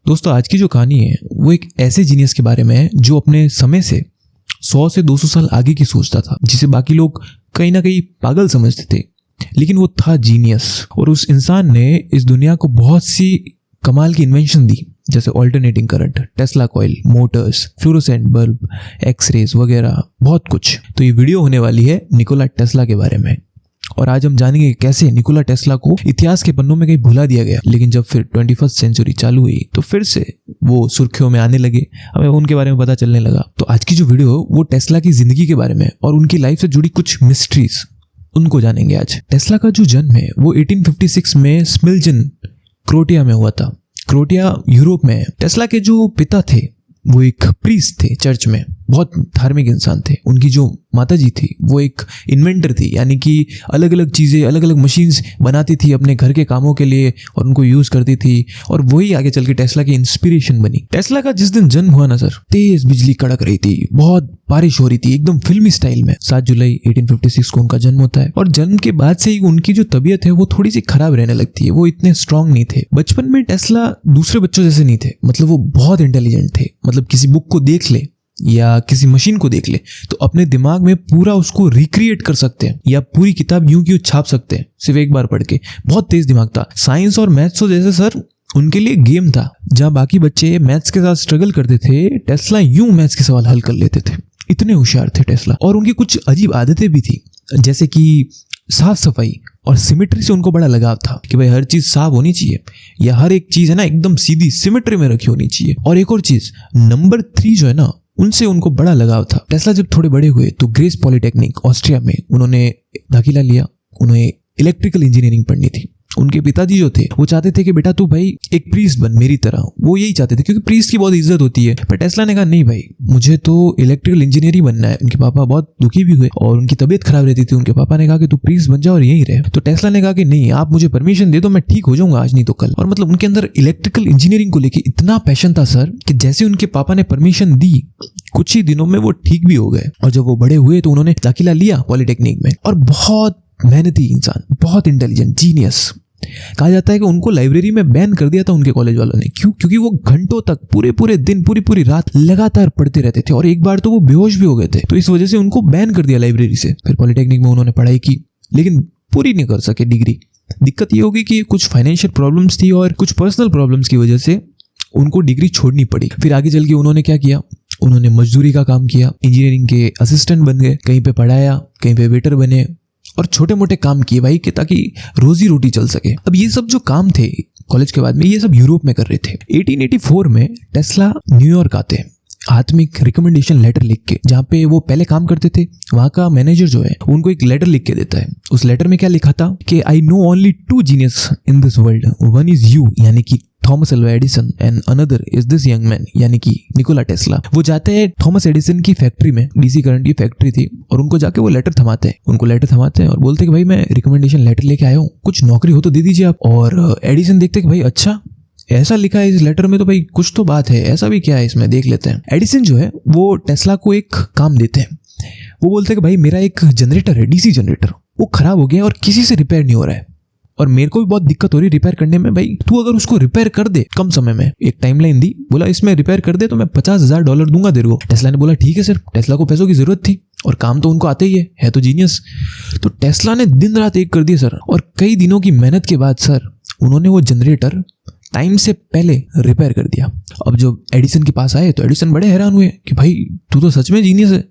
दोस्तों आज की जो कहानी है वो एक ऐसे जीनियस के बारे में है जो अपने समय से 100 से 200 साल आगे की सोचता था, जिसे बाकी लोग कहीं ना कहीं पागल समझते थे, लेकिन वो था जीनियस। और उस इंसान ने इस दुनिया को बहुत सी कमाल की इन्वेंशन दी, जैसे alternating current, Tesla coil, motors, fluorescent bulb, X-rays वगैरह बहुत कुछ। तो ये वीडियो होने वाली है निकोला टेस्ला के बारे में, और आज हम जानेंगे कैसे निकोला टेस्ला को इतिहास के पन्नों में कहीं भुला दिया गया, लेकिन जब फिर 21st सेंचुरी चालू हुई तो फिर से वो सुर्खियों में आने लगे, हमें उनके बारे में पता चलने लगा। तो आज की जो वीडियो वो टेस्ला की जिंदगी के बारे में और उनकी लाइफ से जुड़ी कुछ मिस्ट्रीज उनको जानेंगे आज। टेस्ला का जो जन्म है वो 1856 में स्मिल्जन, क्रोटिया में हुआ था। क्रोटिया यूरोप में है। टेस्ला के जो पिता थे वो एक प्रीस्ट थे, चर्च में बहुत धार्मिक इंसान थे। उनकी जो माताजी थी वो एक इन्वेंटर थी, यानी कि अलग अलग चीज़ें, अलग अलग मशीन्स बनाती थी अपने घर के कामों के लिए और उनको यूज़ करती थी, और वही आगे चल के टेस्ला की इंस्पिरेशन बनी। टेस्ला का जिस दिन जन्म हुआ ना सर, तेज बिजली कड़क रही थी, बहुत बारिश हो रही थी, एकदम फिल्मी स्टाइल में। 7 जुलाई 1856 को उनका जन्म होता है, और जन्म के बाद से ही उनकी जो तबीयत है वो थोड़ी सी खराब रहने लगती है। वो इतने स्ट्रांग नहीं थे। बचपन में टेस्ला दूसरे बच्चों जैसे नहीं थे, मतलब वो बहुत इंटेलिजेंट थे। मतलब किसी बुक को देख ले या किसी मशीन को देख ले तो अपने दिमाग में पूरा उसको रिक्रिएट कर सकते हैं, या पूरी किताब यूं की छाप सकते हैं सिर्फ एक बार पढ़ के। बहुत तेज दिमाग था। साइंस और मैथ्स तो जैसे सर उनके लिए गेम था। जहां बाकी बच्चे मैथ्स के साथ स्ट्रगल करते थे, टेस्ला यूं मैथ्स के सवाल हल कर लेते थे। इतने होशियार थे टेस्ला। और उनकी कुछ अजीब आदतें भी थी, जैसे कि साफ सफाई और सिमेट्री से उनको बड़ा लगाव था कि भाई हर चीज साफ होनी चाहिए, या हर एक चीज है ना एकदम सीधी सिमेट्री में रखी होनी चाहिए। और एक और चीज, नंबर 3 जो है ना, उनसे उनको बड़ा लगाव था। टेस्ला जब थोड़े बड़े हुए तो ग्रेस पॉलिटेक्निक ऑस्ट्रिया में उन्होंने दाखिला लिया। उन्हें इलेक्ट्रिकल इंजीनियरिंग पढ़नी थी। उनके पिताजी जो थे वो चाहते थे कि बेटा तू भाई एक प्रीस्ट बन मेरी तरह। वो यही चाहते थे क्योंकि प्रीस्ट की बहुत इज्जत होती है। पर टेस्ला ने कहा नहीं भाई, मुझे तो इलेक्ट्रिकल इंजीनियर ही बनना है। उनके पापा बहुत दुखी भी हुए और उनकी तबीयत खराब रहती थी। उनके पापा ने कहा कि तू प्रीस्ट बन जा और यहीं रहे। तो टेस्ला ने कहा कि नहीं, आप मुझे परमिशन दे दो, मैं ठीक हो जाऊंगा आज नहीं तो कल। और मतलब उनके अंदर इलेक्ट्रिकल इंजीनियरिंग को लेकर इतना पैशन था सर कि जैसे उनके पापा ने परमिशन दी कुछ ही दिनों में वो ठीक भी हो गए। और जब वो बड़े हुए तो उन्होंने दाखिला लिया पॉलिटेक्निक में। और बहुत मेहनती इंसान, बहुत इंटेलिजेंट, जीनियस। कहा जाता है कि उनको लाइब्रेरी में बैन कर दिया था उनके कॉलेज वालों ने। क्यों? क्योंकि वो घंटों तक, पूरे पूरे दिन, पूरी पूरी रात लगातार पढ़ते रहते थे, और एक बार तो वो बेहोश भी हो गए थे। तो इस वजह से उनको बैन कर दिया लाइब्रेरी से। फिर पॉलिटेक्निक में उन्होंने पढ़ाई की, लेकिन पूरी नहीं कर सके डिग्री। दिक्कत ये होगी कि कुछ फाइनेंशियल प्रॉब्लम्स थी और कुछ पर्सनल प्रॉब्लम्स की वजह से उनको डिग्री छोड़नी पड़ी। फिर आगे चल के उन्होंने क्या किया, उन्होंने मजदूरी का काम किया, इंजीनियरिंग के असिस्टेंट बन गए, कहीं पे पढ़ाया, कहीं पे वेटर बने, और छोटे मोटे काम किए भाई कि ताकि रोजी रोटी चल सके। अब ये सब जो काम थे कॉलेज के बाद में, ये सब यूरोप में कर रहे थे। 1884 में टेस्ला न्यूयॉर्क आते हैं, आत्मिक रिकमेंडेशन लेटर लिख के। जहाँ पे वो पहले काम करते थे वहाँ का मैनेजर जो है उनको एक लेटर लिख के देता है। उस लेटर में क्या लिखा था कि I know only 2 genius in this world, one is you यानी कि Thomas Alva Edison, and another is this young man यानी कि निकोला टेस्ला। वो जाते हैं थॉमस एडिसन की फैक्ट्री में, डीसी करंट की फैक्ट्री थी, और उनको जाके वो लेटर थमाते हैं। उनको लेटर थमाते हैं और बोलते हैं कि भाई मैं रिकमेंडेशन लेटर लेके आया हूँ, कुछ नौकरी हो तो दे दीजिए आप। और एडिसन देखते कि भाई अच्छा ऐसा लिखा है इस लेटर में तो भाई कुछ तो बात है, ऐसा भी क्या है इसमें, देख लेते हैं। एडिसन जो है वो टेस्ला को एक काम देते हैं। वो बोलते हैं कि भाई मेरा एक जनरेटर है, डीसी जनरेटर, वो खराब हो गया और किसी से रिपेयर नहीं हो रहा है, और मेरे को भी बहुत दिक्कत हो रही है रिपेयर करने में। भाई तू अगर उसको रिपेयर कर दे कम समय में, एक टाइमलाइन दी, बोला इसमें रिपेयर कर दे तो मैं $50,000 दूंगा तेरे को। टेस्ला ने बोला ठीक है सर। टेस्ला को पैसों की जरूरत थी और काम तो उनको आते ही है तो जीनियस। तो टेस्ला ने दिन रात एक कर दिया सर, और कई दिनों की मेहनत के बाद सर उन्होंने वो जनरेटर टाइम से पहले रिपेयर कर दिया। अब जब एडिसन के पास आए तो एडिसन बड़े हैरान हुए कि भाई तू तो सच में जीनियस है,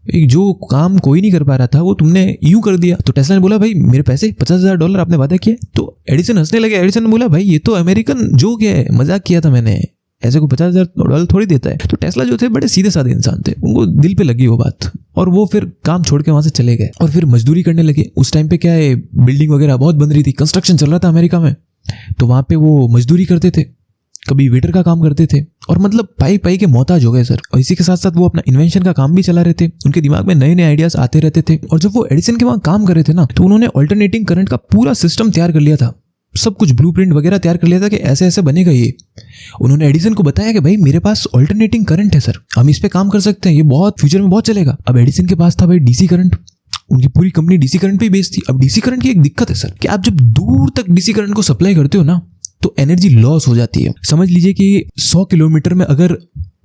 एक जो काम कोई नहीं कर पा रहा था वो तुमने यूं कर दिया। तो टेस्ला ने बोला भाई मेरे पैसे $50,000 आपने वादा किया। तो एडिसन हंसने लगे। एडिसन ने बोला भाई ये तो अमेरिकन जोक है, मजाक किया था मैंने, ऐसे को $50,000 थोड़ी देता है। तो टेस्ला जो थे बड़े सीधे साधे इंसान थे, उनको दिल पे लगी वो बात, और वो फिर काम छोड़ के वहां से चले गए और फिर मजदूरी करने लगे। उस टाइम पे क्या है, बिल्डिंग वगैरह बहुत बन रही थी, कंस्ट्रक्शन चल रहा था अमेरिका में, तो वहां पे वो मजदूरी करते थे, कभी वेटर का काम करते थे, और मतलब पाई पाई के मोहताज हो गए सर। और इसी के साथ साथ वो अपना इन्वेंशन का काम भी चला रहे थे। उनके दिमाग में नए नए आइडियाज आते रहते थे। और जब वो एडिसन के वहां काम कर रहे थे ना, तो उन्होंने ऑल्टरनेटिंग करंट का पूरा सिस्टम तैयार कर लिया था, सब कुछ ब्लूप्रिंट वगैरह तैयार कर लिया था कि ऐसे ऐसे बनेगा ये। उन्होंने एडिसन को बताया कि भाई मेरे पास ऑल्टरनेटिंग करंट है सर, हम इस पे काम कर सकते हैं, ये बहुत फ्यूचर में बहुत चलेगा। अब एडिसन के पास था भाई डीसी करंट, उनकी पूरी कंपनी डीसी करंट पे ही बेस्ड थी। अब डीसी करंट की एक दिक्कत है सर कि आप जब दूर तक डीसी करंट को सप्लाई करते हो ना, तो एनर्जी लॉस हो जाती है। समझ लीजिए कि 100 किलोमीटर में अगर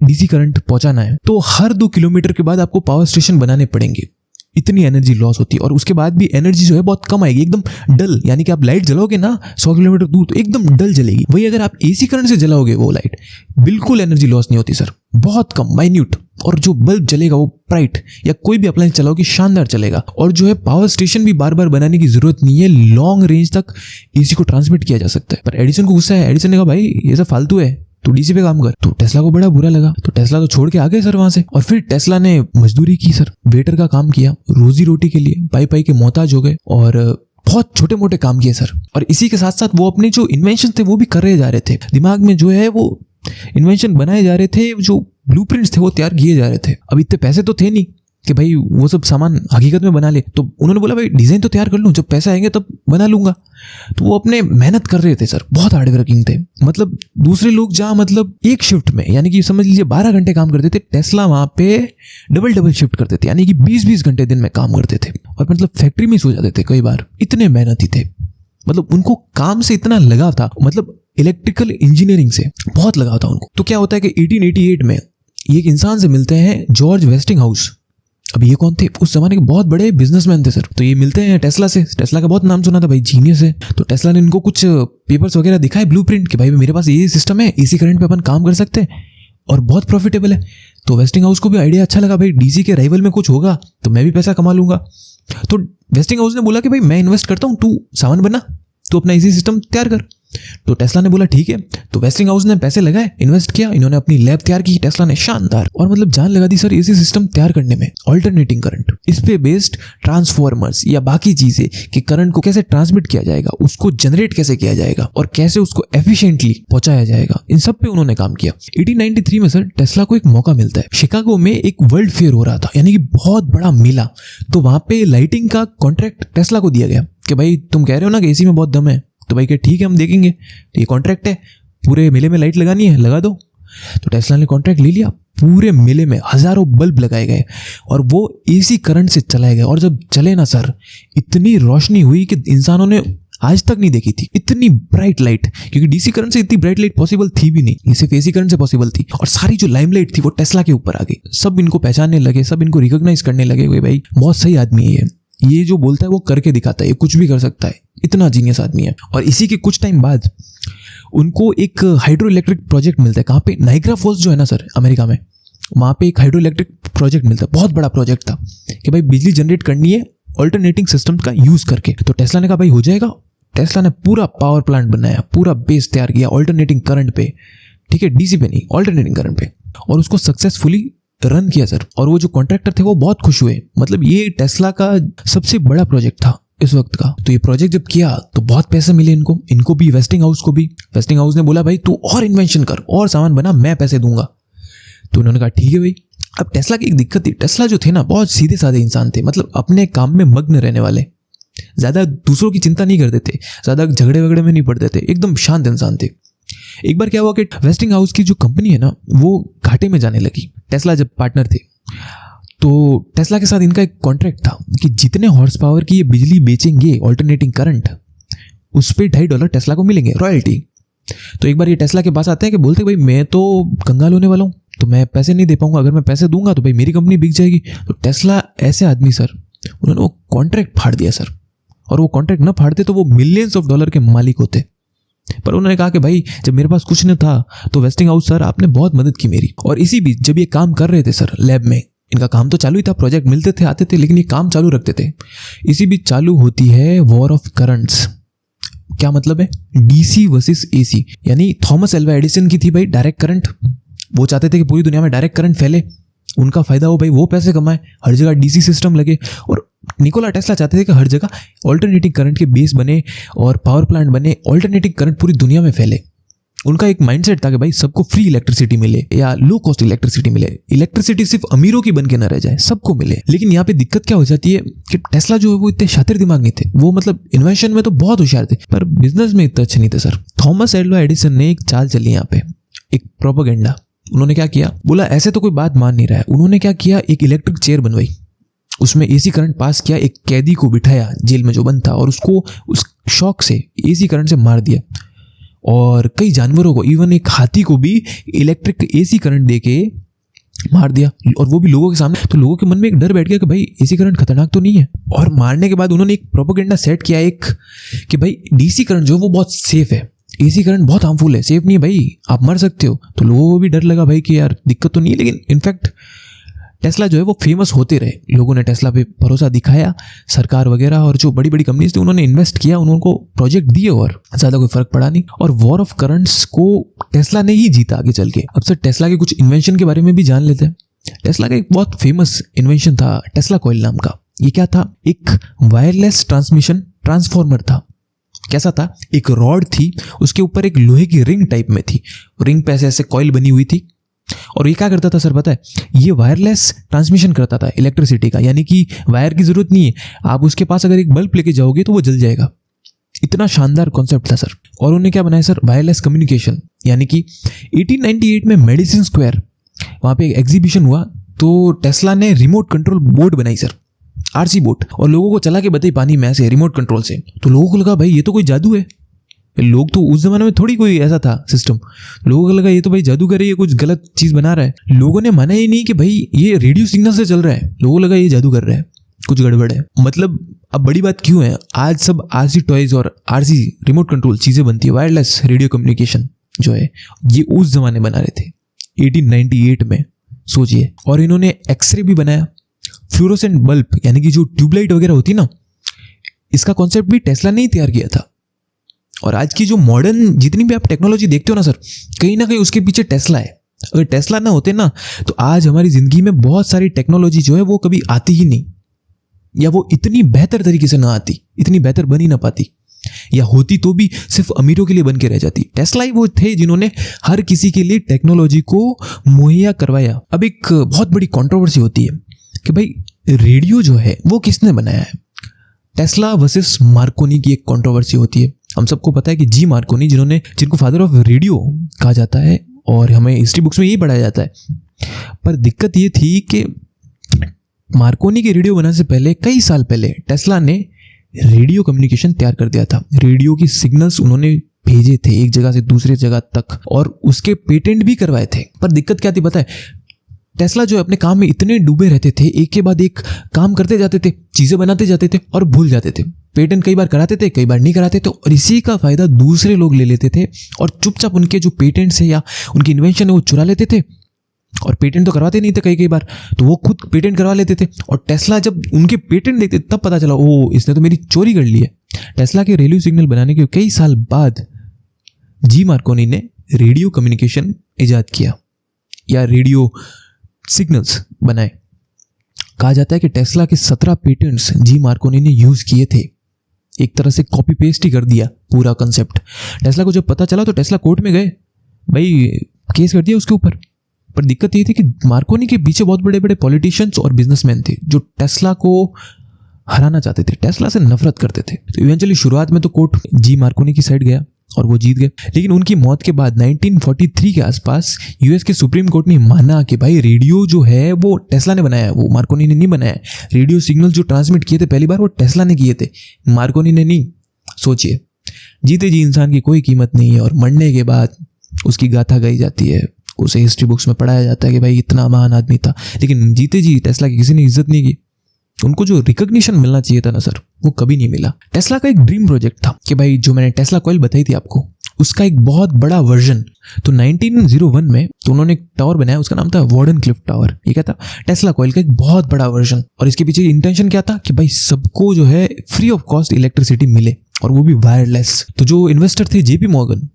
डीसी करंट पहुंचाना है तो हर 2 किलोमीटर के बाद आपको पावर स्टेशन बनाने पड़ेंगे, इतनी एनर्जी लॉस होती है। और उसके बाद भी एनर्जी जो है बहुत कम आएगी, एकदम डल, यानी कि आप लाइट जलाओगे ना 100 किलोमीटर दूर तो एकदम डल जलेगी। वही अगर आप एसी करंट से जलाओगे वो लाइट, बिल्कुल एनर्जी लॉस नहीं होती सर, बहुत कम, माइन्यूट। और जो बल्ब जलेगा वो ब्राइट, या कोई भी अप्लायंस चलाओगे शानदार चलेगा। और जो है पावर स्टेशन भी बार बार बनाने की जरूरत नहीं है, लॉन्ग रेंज तक एसी को ट्रांसमिट किया जा सकता है। पर एडिसन को गुस्सा है, एडिसन ने कहा भाई ये सब फालतू है, तू डीसी पे काम कर। तो टेस्ला को बड़ा बुरा लगा, तो टेस्ला तो छोड़ के आ गए सर वहां से। और फिर टेस्ला ने मजदूरी की सर, वेटर का काम किया रोजी रोटी के लिए, पाई पाई के मोहताज हो गए और बहुत छोटे मोटे काम किए सर। और इसी के साथ साथ वो अपने जो इन्वेंशन थे वो भी कर रहे जा रहे थे, दिमाग में जो है वो इन्वेंशन बनाए जा रहे थे, जो ब्लूप्रिंट्स थे वो तैयार किए जा रहे थे। अब इतने पैसे तो थे नहीं कि भाई वो सब सामान हकीकत में बना ले, तो उन्होंने बोला भाई डिजाइन तो तैयार कर लूं, जब पैसे आएंगे तब बना लूंगा। तो वो अपने मेहनत कर रहे थे सर, बहुत हार्ड वर्किंग थे। मतलब दूसरे लोग जहाँ मतलब एक शिफ्ट में, यानी कि समझ लीजिए 12 घंटे काम करते थे, टेस्ला वहां पे डबल शिफ्ट करते थे, यानी कि 20-20 घंटे दिन में काम करते थे। और मतलब फैक्ट्री में सो जाते थे कई बार, इतने मेहनती थे। मतलब उनको काम से इतना लगाव था, मतलब इलेक्ट्रिकल इंजीनियरिंग से बहुत लगाव था उनको। तो क्या होता है कि 1888 में एक इंसान से मिलते हैं, जॉर्ज वेस्टिंगहाउस। अब ये कौन थे? उस जमाने के बहुत बड़े बिजनेसमैन थे सर। तो ये मिलते हैं टेस्ला से, टेस्ला का बहुत नाम सुना था भाई, जीनियस है। तो टेस्ला ने इनको कुछ पेपर्स वगैरह दिखाए, ब्लूप्रिंट, कि भाई मेरे पास ये सिस्टम है, एसी करंट पे अपन काम कर सकते हैं और बहुत प्रॉफिटेबल है। तो वेस्टिंगहाउस को भी आइडिया अच्छा लगा, भाई डीसी के राइवल में कुछ होगा तो मैं भी पैसा कमा लूंगा। तो वेस्टिंगहाउस ने बोला कि भाई मैं इन्वेस्ट करता हूँ, तू सामान बना, तू अपना एसी सिस्टम तैयार कर। तो टेस्ला ने बोला ठीक है। तो वेस्टिंगहाउस ने पैसे लगाए, इन्वेस्ट किया, इन्होंने अपनी लैब तैयार की टेस्ला ने, शानदार। और मतलब जान लगा दी सर एसी सिस्टम तैयार करने में, अल्टरनेटिंग करंट, इस पे बेस्ड ट्रांसफॉर्मर्स या बाकी चीजें कि करंट को कैसे ट्रांसमिट किया जाएगा, उसको जनरेट कैसे किया जाएगा और कैसे उसको एफिशिएंटली पहुंचाया जाएगा, इन सब पे उन्होंने काम किया। 1893 में सर टेस्ला को एक मौका मिलता है, शिकागो में एक वर्ल्ड फेयर हो रहा था, यानी कि बहुत बड़ा मेला। तो वहां पे लाइटिंग का कॉन्ट्रैक्ट टेस्ला को दिया गया कि भाई तुम कह रहे हो ना कि एसी में बहुत दम है, तो भाई ठीक है हम देखेंगे, तो ये कॉन्ट्रैक्ट है, पूरे मेले में लाइट लगानी है, लगा दो। तो टेस्ला ने कॉन्ट्रैक्ट ले लिया, पूरे मेले में हजारों बल्ब लगाए गए और वो एसी करंट से चलाए गए। और जब चले ना सर, इतनी रोशनी हुई कि इंसानों ने आज तक नहीं देखी थी, इतनी ब्राइट लाइट, क्योंकि डीसी करंट से इतनी ब्राइट लाइट पॉसिबल थी भी नहीं, ये सिर्फ एसी करंट से पॉसिबल थी। और सारी जो लाइमलाइट थी वो टेस्ला के ऊपर आ गई, सब इनको पहचानने लगे, सब इनको रिकॉग्नाइज करने लगे, भाई बहुत सही आदमी है ये जो बोलता है वो करके दिखाता है, ये कुछ भी कर सकता है, इतना जीनियस आदमी है। और इसी के कुछ टाइम बाद उनको एक हाइड्रो इलेक्ट्रिक प्रोजेक्ट मिलता है, कहाँ पे, नाइग्रा फॉल्स जो है ना सर अमेरिका में, वहाँ पे एक हाइड्रो इलेक्ट्रिक प्रोजेक्ट मिलता है, बहुत बड़ा प्रोजेक्ट था कि भाई बिजली जनरेट करनी है अल्टरनेटिंग सिस्टम का यूज करके। तो टेस्ला ने कहा भाई हो जाएगा। टेस्ला ने पूरा पावर प्लांट बनाया, पूरा बेस तैयार किया अल्टरनेटिंग करंट पे, ठीक है, डीसी पे नहीं, अल्टरनेटिंग करंट पे, और उसको सक्सेसफुली रन किया सर। और वो जो कॉन्ट्रैक्टर थे वो बहुत खुश हुए, मतलब ये टेस्ला का सबसे बड़ा प्रोजेक्ट था इस वक्त का। तो ये प्रोजेक्ट जब किया तो बहुत पैसे मिले इनको भी, वेस्टिंगहाउस को भी। वेस्टिंगहाउस ने बोला भाई तू और इन्वेंशन कर और सामान बना, मैं पैसे दूंगा। तो उन्होंने कहा ठीक है भाई। अब टेस्ला की एक दिक्कत थी, टेस्ला जो थे ना बहुत सीधे साधे इंसान थे, मतलब अपने काम में मग्न रहने वाले, ज्यादा दूसरों की चिंता नहीं करते थे, ज्यादा झगड़े वगड़े में नहीं पड़ते थे, एकदम शांत इंसान थे। एक बार क्या हुआ कि वेस्टिंगहाउस की जो कंपनी है ना वो घाटे में जाने लगी। टेस्ला जब पार्टनर थे तो टेस्ला के साथ इनका एक कॉन्ट्रैक्ट था कि जितने हॉर्स पावर की ये बिजली बेचेंगे अल्टरनेटिंग करंट, उस पे $2.5 टेस्ला को मिलेंगे रॉयल्टी। तो एक बार ये टेस्ला के पास आते हैं कि बोलते भाई मैं तो कंगाल होने वाला हूँ, तो मैं पैसे नहीं दे पाऊंगा, अगर मैं पैसे दूंगा तो भाई मेरी कंपनी बिक जाएगी। तो टेस्ला ऐसे आदमी सर, उन्होंने वो कॉन्ट्रैक्ट फाड़ दिया सर, और वो कॉन्ट्रैक्ट ना फाड़ते तो वो मिलियंस ऑफ डॉलर के मालिक होते। पर उन्होंने कहा कि भाई जब मेरे पास कुछ नहीं था तो वेस्टिंगहाउस सर आपने बहुत मदद की मेरी। और इसी बीच जब ये काम कर रहे थे सर लैब में, इनका काम तो चालू ही था, प्रोजेक्ट मिलते थे आते थे, लेकिन ये काम चालू रखते थे। इसी बीच चालू होती है वॉर ऑफ करंट्स। क्या मतलब है? डीसी वर्सेस एसी, यानी थॉमस एल्वा एडिसन की थी भाई डायरेक्ट करंट, वो चाहते थे कि पूरी दुनिया में डायरेक्ट करंट फैले, उनका फायदा हो भाई, वो पैसे कमाए, हर जगह डीसी सिस्टम लगे। और निकोला टेस्ला चाहते थे कि हर जगह ऑल्टरनेटिंग करंट के बेस बने और पावर प्लांट बने, ऑल्टरनेटिंग करंट पूरी दुनिया में फैले। उनका एक माइंडसेट था कि भाई सबको फ्री इलेक्ट्रिसिटी मिले या लो कॉस्ट इलेक्ट्रिसिटी मिले, इलेक्ट्रिसिटी सिर्फ अमीरों की बन के ना रह जाए, सबको मिले। लेकिन यहाँ पे दिक्कत क्या हो जाती है कि टेस्ला जो है वो इतने शातिर दिमाग नहीं थे, वो मतलब इन्वेंशन में तो बहुत होशियार थे पर बिजनेस में इतने अच्छे नहीं थे सर। थॉमस एल्वा एडिसन ने एक चाल चली यहाँ पे, एक प्रोपेगेंडा। उन्होंने क्या किया, बोला ऐसे तो कोई बात मान नहीं रहा है। उन्होंने क्या किया, एक इलेक्ट्रिक चेयर बनवाई, उसमें एसी करंट पास किया, एक कैदी को बिठाया जेल में जो बंद था, और उसको उस शॉक से एसी करंट से मार दिया। और कई जानवरों को, इवन एक हाथी को भी इलेक्ट्रिक एसी करंट देके मार दिया, और वो भी लोगों के सामने। तो लोगों के मन में एक डर बैठ गया कि भाई एसी करंट खतरनाक तो नहीं है। और मारने के बाद उन्होंने एक प्रोपेगेंडा सेट किया एक, कि भाई डीसी करंट जो है वो बहुत सेफ है, एसी करंट बहुत हार्मफुल है, सेफ नहीं है भाई, आप मर सकते हो। तो लोगों को भी डर लगा भाई कि यार दिक्कत तो नहीं है। लेकिन इनफैक्ट टेस्ला जो है वो फेमस होते रहे, लोगों ने टेस्ला पे भरोसा दिखाया, सरकार वगैरह और जो बड़ी बड़ी कंपनीज थी उन्होंने इन्वेस्ट किया, उनको प्रोजेक्ट दिए और ज़्यादा कोई फर्क पड़ा नहीं। और वॉर ऑफ करंट्स को टेस्ला ने ही जीता आगे चल के। अब सर टेस्ला के कुछ इन्वेंशन के बारे में भी जान लेते हैं। टेस्ला का एक बहुत फेमस इन्वेंशन था टेस्ला कॉइल नाम का। ये क्या था? एक वायरलेस ट्रांसमिशन ट्रांसफॉर्मर था। कैसा था? एक रॉड थी, उसके ऊपर एक लोहे की रिंग टाइप में थी, रिंग पे ऐसे ऐसे कॉइल बनी हुई थी। और ये क्या करता था सर पता है? ये वायरलेस ट्रांसमिशन करता था इलेक्ट्रिसिटी का, यानी कि वायर की जरूरत नहीं है, आप उसके पास अगर एक बल्ब लेके जाओगे तो वो जल जाएगा। इतना शानदार कॉन्सेप्ट था सर। और उन्होंने क्या बनाया सर? Wireless communication. यानी कि 1898 में मेडिसिन स्क्वायर वहाँ पे एक एग्जीबिशन हुआ, तो टेस्ला ने रिमोट कंट्रोल बोट बनाई सर, आरसी बोट, और लोगों को चला के बताई पानी में से रिमोट कंट्रोल से। तो लोगों को लगा भाई ये तो कोई जादू है। लोग तो उस जमाने में थोड़ी कोई ऐसा था सिस्टम, लोगों को लगा ये तो भाई जादूगर है, ये कुछ गलत चीज बना रहा है। लोगों ने माना ही नहीं कि भाई ये रेडियो सिग्नल से चल रहा है, लोगों को लगा ये जादू कर रहा है, कुछ गड़बड़ है। मतलब अब बड़ी बात क्यों है, आज सब आरसी टॉयज और आरसी रिमोट कंट्रोल चीजें बनती है। वायरलेस रेडियो कम्युनिकेशन जो है ये उस जमाने बना रहे थे 1898 में, सोचिए। और इन्होंने एक्सरे भी बनाया, फ्लोरोसेंट बल्ब, यानी कि जो ट्यूबलाइट वगैरह होती ना, इसका कॉन्सेप्ट भी टेस्ला ने ही तैयार किया था। और आज की जो मॉडर्न जितनी भी आप टेक्नोलॉजी देखते हो ना सर, कहीं ना कहीं उसके पीछे टेस्ला है। अगर टेस्ला ना होते ना तो आज हमारी जिंदगी में बहुत सारी टेक्नोलॉजी जो है वो कभी आती ही नहीं, या वो इतनी बेहतर तरीके से ना आती, इतनी बेहतर बन ही ना पाती, या होती तो भी सिर्फ अमीरों के लिए बन के रह जाती। टेस्ला ही वो थे जिन्होंने हर किसी के लिए टेक्नोलॉजी को मुहैया करवाया। अब एक बहुत बड़ी कंट्रोवर्सी होती है कि भाई रेडियो जो है वो किसने बनाया है। टेस्ला वर्सेस मार्कोनी की एक कंट्रोवर्सी होती है। हम सबको पता है कि जी मार्कोनी, जिनको फादर ऑफ रेडियो कहा जाता है और हमें हिस्ट्री बुक्स में यही पढ़ाया जाता है। पर दिक्कत ये थी कि मार्कोनी के रेडियो बनाने से पहले, कई साल पहले, टेस्ला ने रेडियो कम्युनिकेशन तैयार कर दिया था। रेडियो की सिग्नल्स उन्होंने भेजे थे एक जगह से दूसरे जगह तक, और उसके पेटेंट भी करवाए थे। पर दिक्कत क्या थी पता है? टेस्ला जो अपने काम में इतने डूबे रहते थे, एक के बाद एक काम करते जाते थे, चीजें बनाते जाते थे और भूल जाते थे। पेटेंट कई बार कराते थे, कई बार नहीं कराते थे, और इसी का फायदा दूसरे लोग ले लेते थे और चुपचाप उनके जो पेटेंट्स है या उनकी इन्वेंशन है वो चुरा लेते थे। और पेटेंट तो करवाते नहीं थे कई बार, तो वो खुद पेटेंट करवा लेते थे। और टेस्ला जब उनके पेटेंट देखते तब पता चला, ओ इसने तो मेरी चोरी कर ली है। टेस्ला के रेडियो सिग्नल बनाने के कई साल बाद जी मार्कोनी ने रेडियो कम्युनिकेशन इजाद किया, या रेडियो सिग्नल्स बनाए। कहा जाता है कि टेस्ला के 17 पेटेंट्स जी मार्कोनी ने यूज किए थे। एक तरह से कॉपी पेस्ट ही कर दिया पूरा कंसेप्ट। टेस्ला को जब पता चला तो टेस्ला कोर्ट में गए, भाई केस कर दिया उसके ऊपर। पर दिक्कत ये थी कि मार्कोनी के पीछे बहुत बड़े बड़े पॉलिटिशियंस और बिजनेसमैन थे जो टेस्ला को हराना चाहते थे, टेस्ला से नफरत करते थे। तो इवेंचुअली शुरुआत में तो कोर्ट जी मार्कोनी की साइड गया और वो जीत गए। लेकिन उनकी मौत के बाद 1943 के आसपास यूएस के सुप्रीम कोर्ट ने माना कि भाई रेडियो जो है वो टेस्ला ने बनाया है, वो मार्कोनी ने नहीं बनाया है। रेडियो सिग्नल जो ट्रांसमिट किए थे पहली बार वो टेस्ला ने किए थे, मार्कोनी ने नहीं। सोचिए, जीते जी इंसान की कोई कीमत नहीं है और मरने के बाद उसकी गाथा गाई जाती है, उसे हिस्ट्री बुक्स में पढ़ाया जाता है कि भाई इतना महान आदमी था। लेकिन जीते जी टेस्ला की किसी ने इज्जत नहीं की। उनको जो रिकॉग्निशन मिलना चाहिए था ना सर, वो कभी नहीं मिला। टेस्ला का एक ड्रीम प्रोजेक्ट था कि भाई जो मैंने टेस्ला कॉइल बताई थी आपको, उसका एक बहुत बड़ा वर्जन। तो 1901 में तो उन्होंने एक टावर बनाया, उसका नाम था वार्डनक्लिफ टावर। ये क्या था? टेस्ला कॉइल का एक बहुत बड़ा वर्जन। और इसके पीछे इंटेंशन क्या था कि भाई सबको जो है फ्री ऑफ कॉस्ट इलेक्ट्रिसिटी मिले, और वो भी वायरलेस। तो जो इन्वेस्टर थे जेपी मॉर्गन,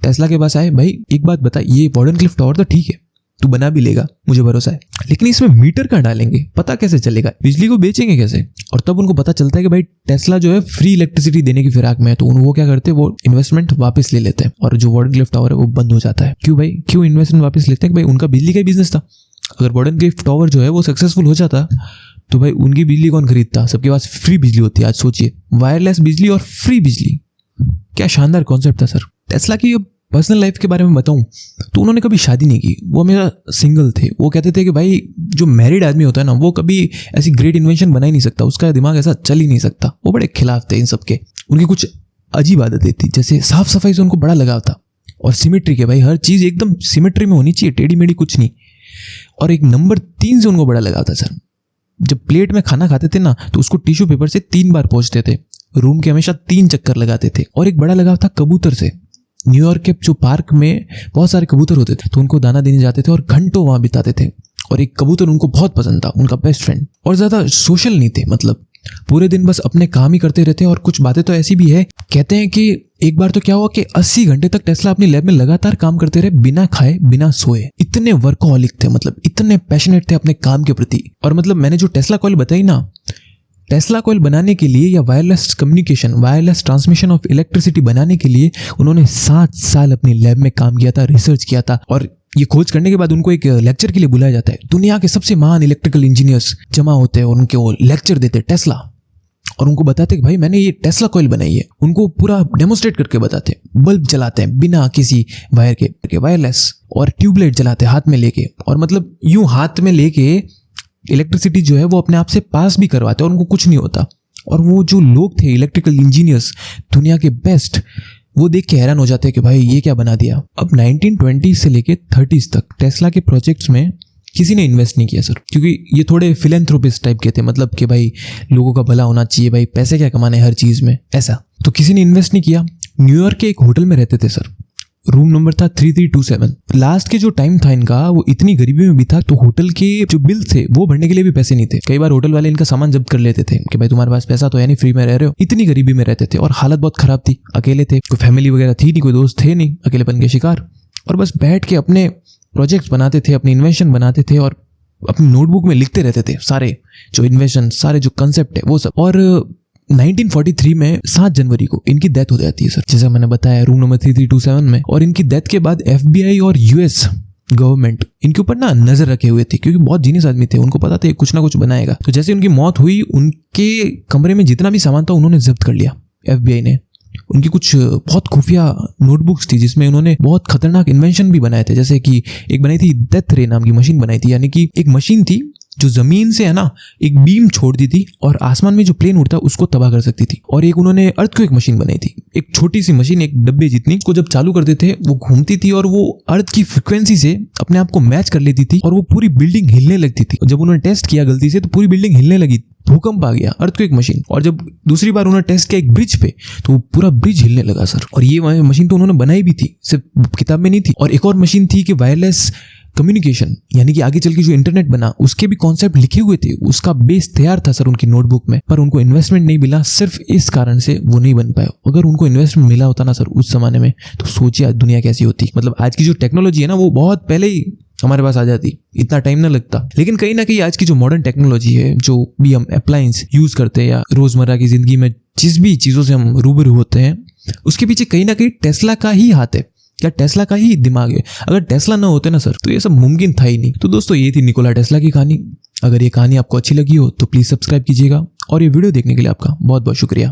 टेस्ला के पास आए, भाई एक बात बता, ये वार्डनक्लिफ टावर तो ठीक है, तू बना भी लेगा, मुझे भरोसा है, लेकिन इसमें मीटर कहाँ डालेंगे, पता कैसे चलेगा, बिजली को बेचेंगे कैसे? और तब उनको पता चलता है कि भाई टेस्ला जो है फ्री इलेक्ट्रिसिटी देने की फिराक में है। तो वो क्या करते हैं, वो इन्वेस्टमेंट वापस ले लेते हैं और जो वार्डनक्लिफ टावर है वो बंद हो जाता है। क्यों भाई, क्यों इन्वेस्टमेंट वापस लेते हैं? कि भाई उनका बिजली का ही बिजनेस था। अगर वार्डनक्लिफ टावर जो है वो सक्सेसफुल हो जाता तो भाई उनकी बिजली कौन खरीदता? सबके पास फ्री बिजली होती है। आज सोचिए, वायरलेस बिजली और फ्री बिजली, क्या शानदार कॉन्सेप्ट था सर। टेस्ला की पर्सनल लाइफ के बारे में बताऊं तो उन्होंने कभी शादी नहीं की, वो मेरा सिंगल थे। वो कहते थे कि भाई जो मैरिड आदमी होता है ना, वो कभी ऐसी ग्रेट इन्वेंशन बना ही नहीं सकता, उसका दिमाग ऐसा चल ही नहीं सकता। वो बड़े खिलाफ थे इन सब के। उनकी कुछ अजीब आदतें थी, जैसे साफ सफाई से उनको बड़ा लगाव था और सिमेट्री के भाई हर चीज़ एकदम सिमेट्री में होनी चाहिए, टेढ़ी मेढ़ी कुछ नहीं। और एक नंबर 3 से उनको बड़ा लगाव था सर। जब प्लेट में खाना खाते थे ना तो उसको टिश्यू पेपर से 3 बार पोंछते थे, रूम के हमेशा 3 चक्कर लगाते थे। और एक बड़ा लगाव था कबूतर से। न्यूयॉर्क के जो पार्क में बहुत सारे कबूतर होते थे तो उनको दाना देने जाते थे और घंटों वहाँ बिताते थे। और एक कबूतर उनको बहुत पसंद था, उनका बेस्ट फ्रेंड। और ज़्यादा सोशल नहीं थे, मतलब पूरे दिन बस अपने काम ही करते रहते। और कुछ बातें तो ऐसी भी है, कहते हैं कि एक बार तो क्या हुआ कि 80 घंटे तक टेस्ला अपनी लैब में लगातार काम करते रहे, बिना खाए बिना सोए। इतने वर्कोहॉलिक थे, मतलब इतने पैशनेट थे अपने काम के प्रति। और मतलब मैंने जो टेस्ला कॉइल बताई ना, टेस्ला कॉइल बनाने के लिए या wireless communication, wireless transmission of electricity बनाने के लिए उन्होंने 7 साल अपनी लैब में काम किया था, रिसर्च किया था। और ये खोज करने के बाद उनको एक लेक्चर के लिए बुलाया जाता है। दुनिया के सबसे महान इलेक्ट्रिकल इंजीनियर्स जमा होते हैं और उनके वो लेक्चर देते हैं टेस्ला, और उनको बताते हैं कि भाई मैंने ये टेस्ला कॉइल बनाई है। उनको पूरा डेमोस्ट्रेट करके बताते हैं। बल्ब जलाते हैं बिना किसी वायर के, वायरलेस, और ट्यूबलाइट जलाते हैं हाथ में लेके। और मतलब यूं हाथ में लेके इलेक्ट्रिसिटी जो है वो अपने आप से पास भी करवाते हैं और उनको कुछ नहीं होता। और वो जो लोग थे इलेक्ट्रिकल इंजीनियर्स, दुनिया के बेस्ट, वो देख के हैरान हो जाते हैं कि भाई ये क्या बना दिया। अब 1920 से लेके 30s तक टेस्ला के प्रोजेक्ट्स में किसी ने इन्वेस्ट नहीं किया सर, क्योंकि ये थोड़े फिलेंथ्रोपिस्ट टाइप के थे, मतलब कि भाई लोगों का भला होना चाहिए, भाई पैसे क्या कमाने हर चीज़ में, ऐसा। तो किसी ने इन्वेस्ट नहीं किया। न्यूयॉर्क के एक होटल में रहते थे सर, रूम नंबर था 3327। लास्ट के जो टाइम था इनका वो इतनी गरीबी में भी था तो होटल के जो बिल थे वो भरने के लिए भी पैसे नहीं थे। कई बार होटल वाले इनका सामान जब्त कर लेते थे कि भाई तुम्हारे पास पैसा तो है नहीं, फ्री में रह रहे हो। इतनी गरीबी में रहते थे और हालत बहुत खराब थी, अकेले थे, कोई फैमिली वगैरह थी नहीं, कोई दोस्त थे नहीं, अकेलेपन के शिकार। और बस बैठ के अपने प्रोजेक्ट्स बनाते थे, अपनी इन्वेंशन बनाते थे और अपनी नोटबुक में लिखते रहते थे सारे जो इन्वेंशन, सारे जो कंसेप्ट है वो सब। और 1943 में 7 जनवरी को इनकी डेथ हो जाती है सर, जैसा मैंने बताया, रूम नंबर 3327 में। और इनकी डेथ के बाद FBI और US गवर्नमेंट इनके ऊपर ना नजर रखे हुए थे, क्योंकि बहुत जीनियस आदमी थे, उनको पता था कुछ ना कुछ बनाएगा। तो जैसे उनकी मौत हुई, उनके कमरे में जितना भी सामान था उन्होंने जब्त कर लिया FBI ने। उनकी कुछ बहुत खुफिया नोटबुक्स थी जिसमें उन्होंने बहुत खतरनाक इन्वेंशन भी बनाए थे, जैसे कि एक बनाई थी डेथ रे नाम की मशीन बनाई थी, यानी कि एक मशीन थी जो जमीन से है ना एक बीम छोड़ती थी और आसमान में जो प्लेन उड़ता उसको तबाह कर सकती थी। और एक उन्होंने अर्थक्वेक मशीन बनाई थी, एक छोटी सी मशीन, एक डब्बे जितनी, उसको जब चालू करते थे वो घूमती थी और वो अर्थ की फ्रिक्वेंसी से अपने आप को मैच कर लेती थी और वो पूरी बिल्डिंग हिलने लगती थी। जब उन्होंने टेस्ट किया गलती से तो पूरी बिल्डिंग हिलने लगी, भूकंप आ गया, अर्थक्वेक मशीन। और जब दूसरी बार उन्होंने टेस्ट किया एक ब्रिज पे तो वो पूरा ब्रिज हिलने लगा सर। और ये मशीन तो उन्होंने बनाई भी थी, सिर्फ किताब में नहीं थी। और एक और मशीन थी कि वायरलेस कम्युनिकेशन, यानी कि आगे चल के जो इंटरनेट बना उसके भी कॉन्सेप्ट लिखे हुए थे, उसका बेस तैयार था सर उनकी नोटबुक में। पर उनको इन्वेस्टमेंट नहीं मिला, सिर्फ इस कारण से वो नहीं बन पाया। अगर उनको इन्वेस्टमेंट मिला होता ना सर उस जमाने में, तो सोचिए आज दुनिया कैसी होती। मतलब आज की जो टेक्नोलॉजी है ना वो बहुत पहले ही हमारे पास आ जाती, इतना टाइम ना लगता। लेकिन कहीं ना कहीं आज की जो मॉडर्न टेक्नोलॉजी है, जो भी हम अप्लायंस यूज करते हैं या रोजमर्रा की जिंदगी में जिस भी चीजों से हम रूबरू होते हैं, उसके पीछे कहीं ना कहीं टेस्ला का ही हाथ है या टेस्ला का ही दिमाग है। अगर टेस्ला ना होते ना सर तो ये सब मुमकिन था ही नहीं। तो दोस्तों ये थी निकोला टेस्ला की कहानी। अगर ये कहानी आपको अच्छी लगी हो तो प्लीज सब्सक्राइब कीजिएगा और ये वीडियो देखने के लिए आपका बहुत बहुत शुक्रिया।